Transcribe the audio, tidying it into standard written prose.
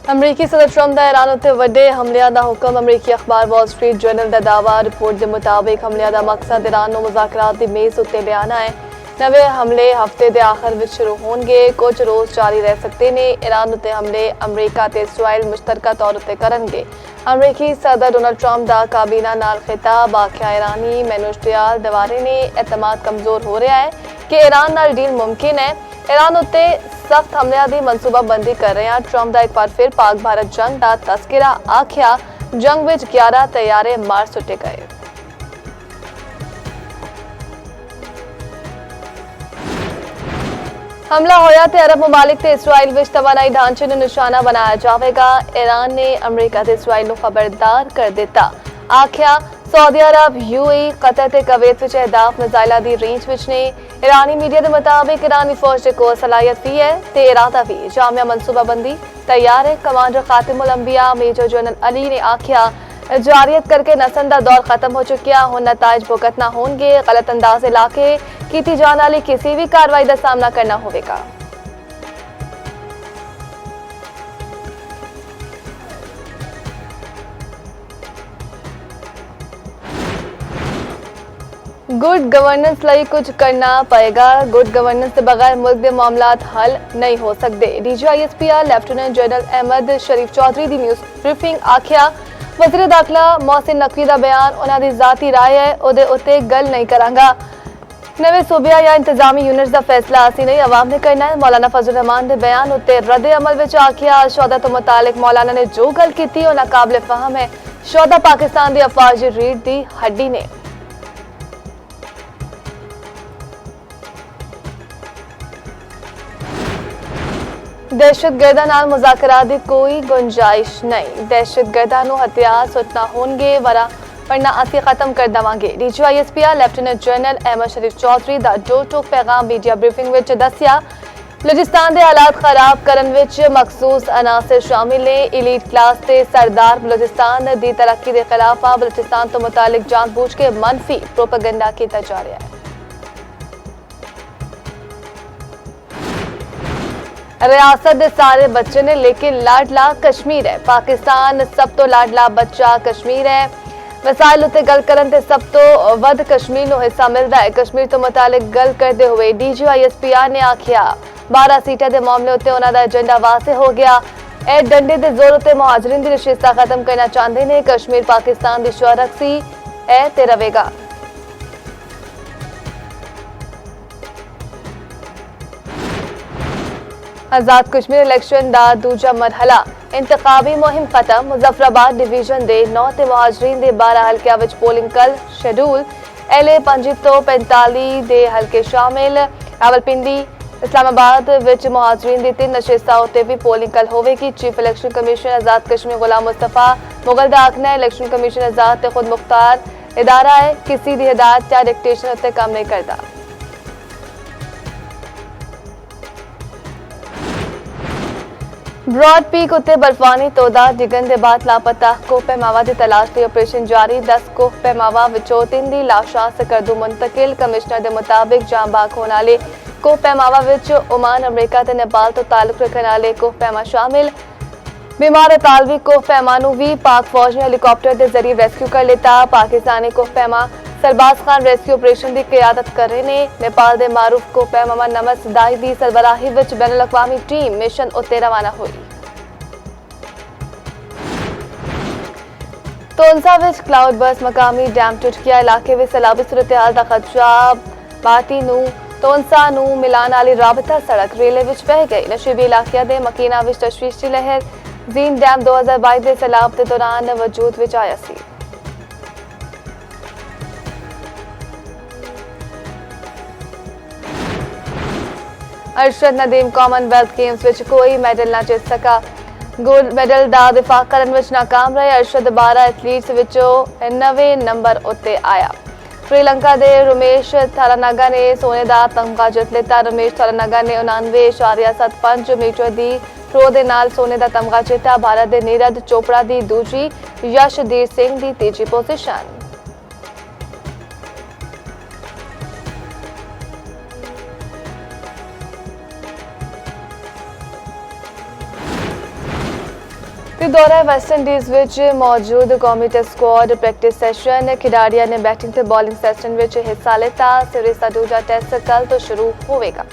अमरीकी सदर ट्रंप का ईरान उत्ते वड्डे हमलियां दा हुक्म। अमरीकी अखबार वॉल स्ट्रीट जर्नल का दावा रिपोर्ट के मुताबिक हमलियां दा मकसद ईरान नूं मुज़ाकरात दी मेज़ उत्ते लियाना है। नवे हमले हफ्ते के आखिर में शुरू होंगे, कुछ रोज़ जारी रह सकते ने। ईरान उत्ते हमले अमरीका ते इसराइल मुश्तरका तौर उत्ते करनगे। अमरीकी सदर डोनाल्ड ट्रंप का काबीना नाल खिताब आख्या ईरानी मैनुश्तियाल दवारे ने एतमाद कमजोर हो रहा है कि ईरान नाल डील मुमकिन है। ईरान उत्ते सख्त हमलियां दी मनसूबाबंदी कर रहे हैं। ट्रंप का एक बार फिर पाक भारत जंग का तस्करा आख्या जंग विच 11 तैयारे मार सुटे गए। हमला होया ते अरब ममालिक ते इसराइल विच तवानाई ढांचे ने निशाना बनाया जाएगा। ईरान ने अमरीका ते इसराइल नूं खबरदार कर दिता। आख्या सऊदी अरब, यूएई, कतर ते कवैत विच अहदाफ मिसाइलां दी रेंज विच ने। ईरानी मीडिया के मुताबिक ईरानी फौज के कोल सलाहियत भी है ते इरादा भी जामिया मनसूबाबंदी तैयार है। कमांडर खातिमुल अंबिया मेजर जनरल अली ने आख्या जारियत करके नसन दा दौर खत्म हो चुकिया, हुण नताइज भुगतना होंगे। गलत अंदाजे लाके की जाने वाली किसी भी कार्रवाई का सामना करना होगा। गुड गवर्नेंस ਲਈ कुछ करना पएगा। गुड गवर्नेंस के बगैर मुल्क के मामलात हल नहीं हो सकते। DGISPR लेफ्टिनेंट जनरल अहमद शरीफ चौधरी की न्यूज़ ब्रीफिंग आख्या वज़ीर दाखिला मोहसिन नकवी का बयान उन्होंने ज़ाती राय है, उहदे उत्ते गल नहीं करांगा। नवे सूबिया या इंतजामी यूनिट्स का फैसला असी नहीं अवाम ने करना है। मौलाना फजल रहमान के बयान उत्ते रद्द अमल विच आख्या शौदा तो मुतालिक मौलाना ने जो गल की वह नाकाबिले फहम है। शौदा पाकिस्तान की अफवाज रीढ़ की हड्डी ने। दहशतगर्दां नाल मुज़ाकरात की कोई गुंजाइश नहीं। दहशतगर्दां नूं हथियार सुट्टना होणगे वरना असी खत्म कर देवांगे। DGISPR लेफ्टिनेंट जनरल अहमद शरीफ चौधरी का टोक पैगाम मीडिया ब्रीफिंग विच दस्सिया। बलूचिस्तान के हालात खराब करन विच मखसूस अनासर शामिल ने। इलीट क्लास के सरदार बलूचिस्तान की तरक्की के खिलाफ आ। बलूचिस्तान तो मुतालिक जानबूझ के मनफी प्रोपेगेंडा किया जा रहा है। रियासत के सारे बच्चे ने लेकिन लाडला कश्मीर है। पाकिस्तान सब तो लाडला बच्चा कश्मीर है। वसाइल उत्ते गल करन ते सब तो वध कश्मीर नूं हिस्सा मिलता है। कश्मीर तो मुतालिक गल करते हुए DGISPR ने आख्या 12 सीटां के मामले उत्ते उन्हां दा एजेंडा वाजे हो गया। ए डंडे के जोर उत्ते मुहाजिरीन की नशिस्तां खत्म करना चाहते हैं। कश्मीर पाकिस्तान की शौरक सी है ते रहेगा। आजाद कश्मीर इलेक्शन का दूजा मरहला इंतखाबी मुहिम खत्म। मुजफ्फराबाद डिवीजन के 9 ते मुहाजिरीन के 12 हल्कियां विच पोलिंग कल शेड्यूल। LA 5 तो 45 दे हल्के शामिल। रावलपिंडी इस्लामाबाद विच मुहाजिरीन की 3 नशिस्तां उत्ते भी पोलिंग कल होवेगी। चीफ इलेक्शन कमीशन आजाद कश्मीर गुलाम मुस्तफा मुगल का आखना है इलेक्शन कमीशन आजाद ते खुद मुख्तार इदारा है, किसी की हिदायत या डिक्टेशन उत्ते काम नहीं करता। ब्रॉड पीक उत्ते बर्फानी तोदा डिगन के बाद लापता कोह पैमावा की तलाश लिए ऑपरेशन जारी। 10 कोह पैमावा विचों 3 की लाशां सकरदू मुंतकिल। कमिश्नर के मुताबिक जाम बाग होने वाले कोह पैमावा विच ओमान, अमरीका ते नेपाल तो ताल्लुक रखने वाले कोह पैमा शामिल। बीमार इतालवी कोह पैमा नूं भी पाक फौज ने हेलीकॉप्टर के जरिए रेस्क्यू कर लिया। पाकिस्तानी कोह पैमा सरबाज खान रेस्क्यू ऑपरेशन की क्यादत कर रहे हैं। नेपाल के मारूफ कोह पैमा नमस दाई की सरबराही विच बैनुल अक़वामी टीम मिशन उत्ते रवाना हुई। तोनसा विच क्लाउड बर्स्ट मकामी डैम टुटकिया इलाके में सैलाबी सूरत हाल का खदशा। बाती नूं तोनसा नूं मिलान वाली राबता सड़क रेले विच बह गई। नशीबी इलाके दे मकीना विच तशवीश की लहर। जीन डैम 2022 के सैलाब के दौरान वजूद विच आया सी। अरशद नदीम कॉमनवेल्थ गेम्स विच कोई मेडल ना जीत सका। गोल्ड मेडल का दिफा करने विच नाकाम रहे। अरशद 12 एथलीट्स विचों 9वें नंबर उत्ते आया। श्रीलंका के रमेश थारानागा ने सोने का तमगा जित लिया। रमेश थारानागा ने 99.75 मीटर की थ्रो के नाल सोने का तमगा जिता। भारत के नीरज चोपड़ा की दूजी, यशदीर सिंह की तीजी पोजीशन। ਤੇ ਦੌਰਾ ਵੈਸਟ ਇੰਡੀਜ਼ ਵਿੱਚ ਮੌਜੂਦ ਕੌਮੀ ਟੈਸਟ ਸਕੁਆਡ ਪ੍ਰੈਕਟਿਸ ਸੈਸ਼ਨ ਖਿਡਾਰੀਆਂ ਨੇ ਬੈਟਿੰਗ ਤੇ ਬੋਲਿੰਗ ਸੈਸ਼ਨ ਵਿੱਚ ਹਿੱਸਾ ਲਿੱਤਾ। ਸੀਰੀਜ਼ ਦਾ ਦੂਜਾ ਟੈਸਟ ਕੱਲ੍ਹ ਤੋਂ ਸ਼ੁਰੂ ਹੋਵੇਗਾ।